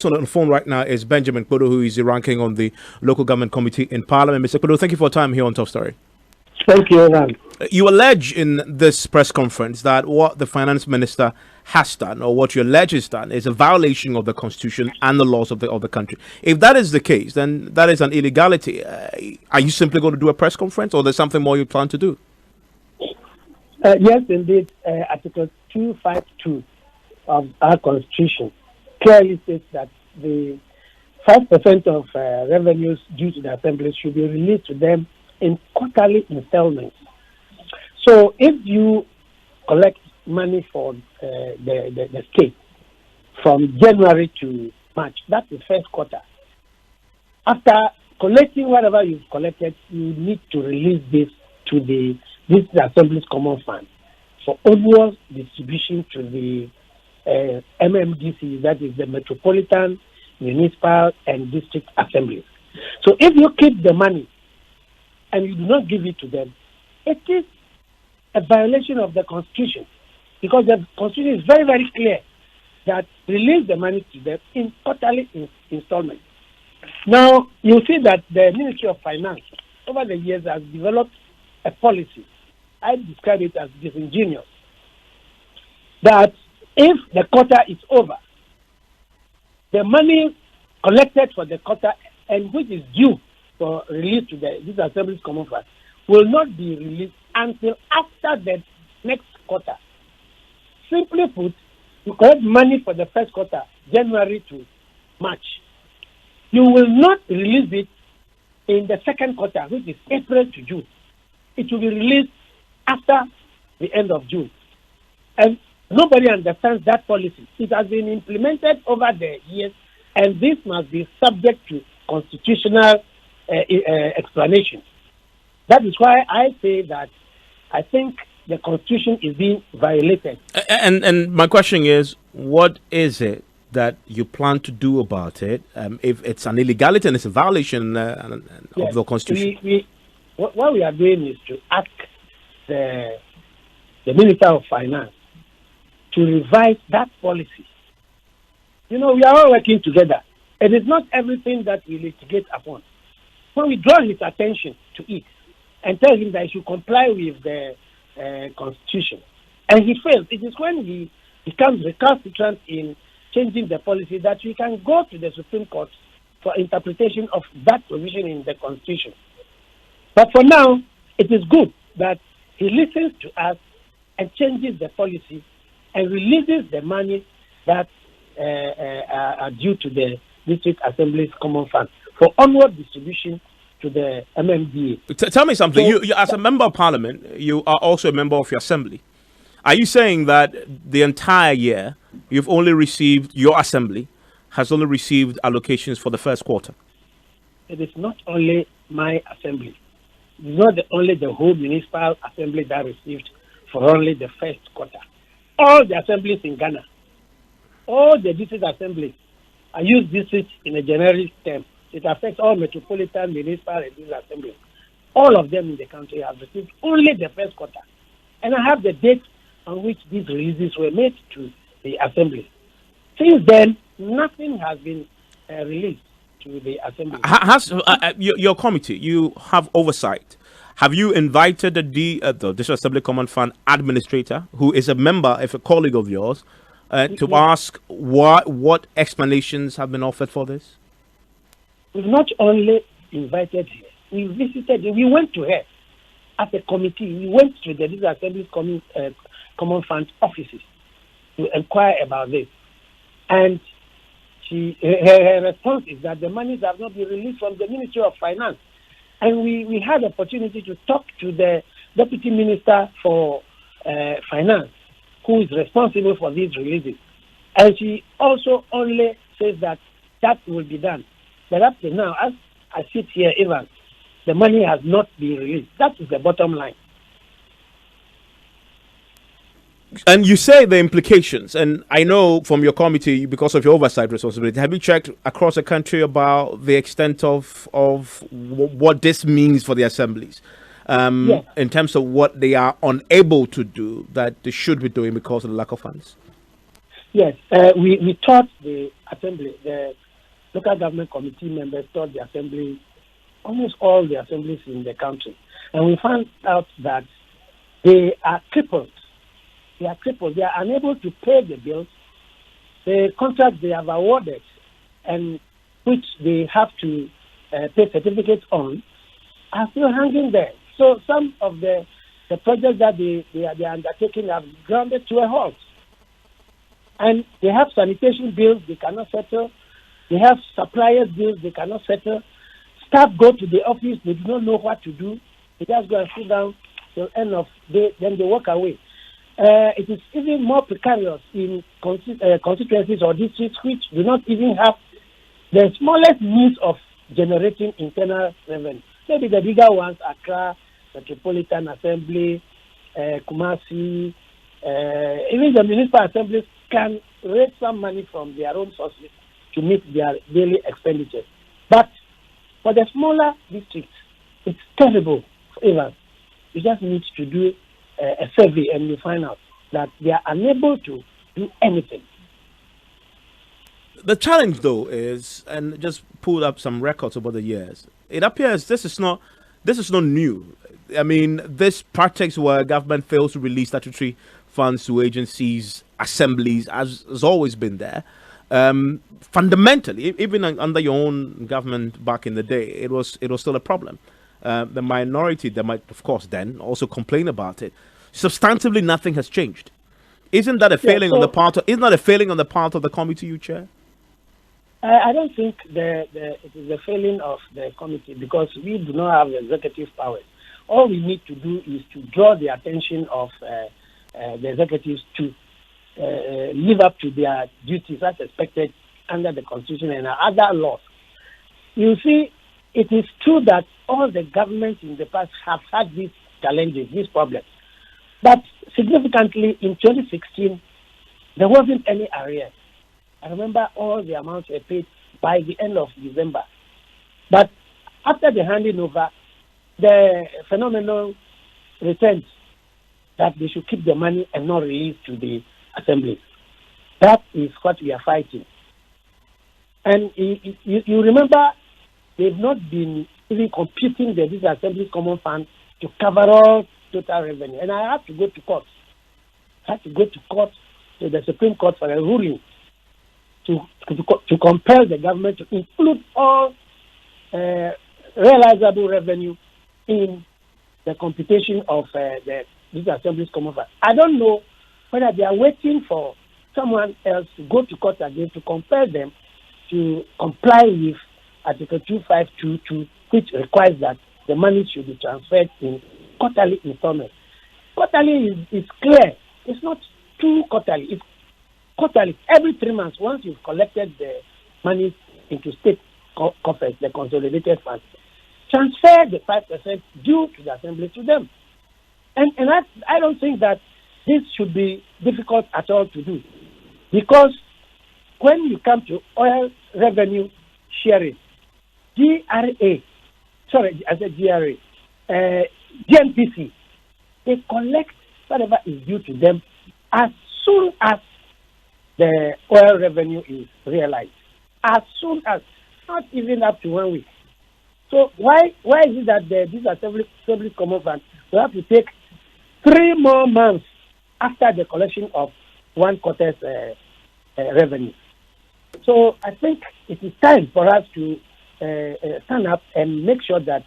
On the phone right now is Benjamin Kodo, who is the ranking on the local government committee in Parliament. Mr. Kodo, thank you for your time here on Top Story. Thank you, Ram. You allege in this press conference that what the finance minister has done, or what you allege is done, is a violation of the constitution and the laws of the country. If that is the case, then that is an illegality. Are you simply going to do a press conference, or there's something more you plan to do? Yes, indeed. Article 252 of our constitution clearly states that the 5% of revenues due to the assembly should be released to them in quarterly installments. So if you collect money for the state from January to March, that's the first quarter. After collecting whatever you've collected, you need to release this to this Assembly's Common Fund for onward distribution to the MMDC, that is the Metropolitan, Municipal, and District Assemblies. So if you keep the money and you do not give it to them, it is a violation of the Constitution, because the Constitution is very, very clear that release the money to them in quarterly installments. Now, you see that the Ministry of Finance over the years has developed a policy. I describe it as disingenuous, that if the quarter is over, the money collected for the quarter and which is due for release to this Assembly's Common Fund will not be released until after the next quarter. Simply put, you collect money for the first quarter, January to March. You will not release it in the second quarter, which is April to June. It will be released after the end of June. And nobody understands that policy. It has been implemented over the years, and this must be subject to constitutional explanation. That is why I say that I think the Constitution is being violated. And my question is, what is it that you plan to do about it? If it's an illegality and it's a violation of the Constitution? What we are doing is to ask the Minister of Finance to revise that policy. You know, we are all working together. It is not everything that we litigate upon. When we draw his attention to it and tell him that he should comply with the Constitution, and he fails, it is when he becomes recalcitrant in changing the policy that we can go to the Supreme Court for interpretation of that provision in the Constitution. But for now, it is good that he listens to us and changes the policy and releases the money that are due to the District Assembly's Common Fund for onward distribution to the MMDA. Tell me something. So, you, as a member of Parliament, you are also a member of your Assembly. Are you saying that the entire year you've only received, your Assembly has only received allocations for the first quarter? It is not only my Assembly. It is not only the whole Municipal Assembly that received for only the first quarter. All the assemblies in Ghana, all the district assemblies, I use district in a generic term. It affects all metropolitan, municipal, and district assemblies. All of them in the country have received only the first quarter. And I have the date on which these releases were made to the assembly. Since then, nothing has been released to the assembly. Has your committee, you have oversight. Have you invited the District Assembly Common Fund administrator, who is a member, if a colleague of yours, to ask what explanations have been offered for this? We've not only invited her, we visited her, we went to her as a committee. We went to the District Assembly's Common Fund offices to inquire about this. And her response is that the monies have not been released from the Ministry of Finance. And we had the opportunity to talk to the Deputy Minister for Finance, who is responsible for these releases. And she also only says that will be done. But up to now, as I sit here, Ivan, the money has not been released. That is the bottom line. And you say the implications, and I know from your committee, because of your oversight responsibility, have you checked across the country about the extent of what this means for the assemblies? Yes. In terms of what they are unable to do that they should be doing because of the lack of funds? Yes, we taught the assembly, the local government committee members taught the assembly, almost all the assemblies in the country. And we found out that they are crippled. They are crippled. They are unable to pay the bills. The contracts they have awarded and which they have to pay certificates on are still hanging there. So some of the projects that they are undertaking have grounded to a halt. And they have sanitation bills they cannot settle. They have suppliers bills they cannot settle. Staff go to the office, they do not know what to do. They just go and sit down till end of day, then they walk away. It is even more precarious in constituencies or districts which do not even have the smallest means of generating internal revenue. Maybe the bigger ones, Accra, Metropolitan Assembly, Kumasi, even the municipal assemblies can raise some money from their own sources to meet their daily expenditures. But for the smaller districts, it's terrible. Even you just need to do a survey and you find out that they are unable to do anything. The challenge, though, is, and just pulled up some records over the years. It appears this is not new. I mean, this practice where government fails to release statutory funds to agencies, assemblies, has always been there. Fundamentally, even under your own government back in the day, it was still a problem. The minority, they might, of course, then also complain about it. Substantively, nothing has changed. Isn't that a failing on the part? Isn't that a failing on the part of the committee you chair? I don't think it is a failing of the committee because we do not have executive powers. All we need to do is to draw the attention of the executives to live up to their duties as expected under the Constitution and other laws. You see, it is true that all the governments in the past have had these challenges, these problems. But significantly, in 2016, there wasn't any arrears. I remember all the amounts were paid by the end of December. But after the handing over, the phenomenon returns that they should keep the money and not release to the assemblies. That is what we are fighting. And you remember, they've not been even computing these assemblies common fund to cover all total revenue. And I have to go to court. I have to go to court, to the Supreme Court for a ruling to compel the government to include all realizable revenue in the computation of these assemblies common fund. I don't know whether they are waiting for someone else to go to court again to compel them to comply with Article 2522, which requires that the money should be transferred in quarterly installments. Quarterly is clear. It's not two quarterly. It's quarterly. Every 3 months, once you've collected the money into state coffers, the consolidated funds, transfer the 5% due to the assembly to them. And I don't think that this should be difficult at all to do. Because when you come to oil revenue sharing, GNPC, they collect whatever is due to them as soon as the oil revenue is realized. As soon as, not even up to 1 week. So why is it that these assembly common funds will have to take 3 more months after the collection of 1 quarter's revenue? So I think it is time for us to stand up and make sure that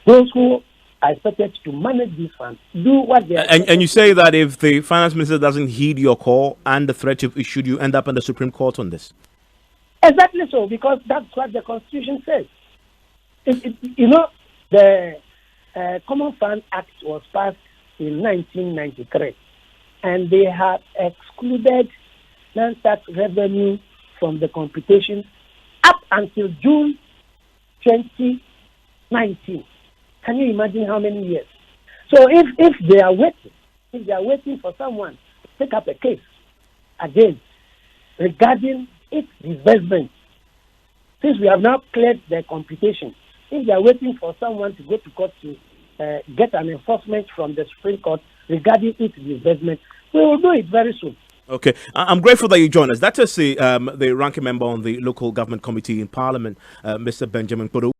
those who are expected to manage these funds do what they are. And you say that if the finance minister doesn't heed your call and the threat you've issued, you end up in the Supreme Court on this. Exactly so, because that's what the Constitution says. The Common Fund Act was passed in 1993, and they had excluded non-tax revenue from the computation up until June 2019. Can you imagine how many years? So if they are waiting for someone to take up a case again regarding its disbursement, since we have now cleared the computation, if they are waiting for someone to go to court to get an enforcement from the Supreme Court regarding its disbursement, we will do it very soon. Okay, I'm grateful that you joined us. That is the ranking member on the local government committee in Parliament, Mr. Benjamin Kodo.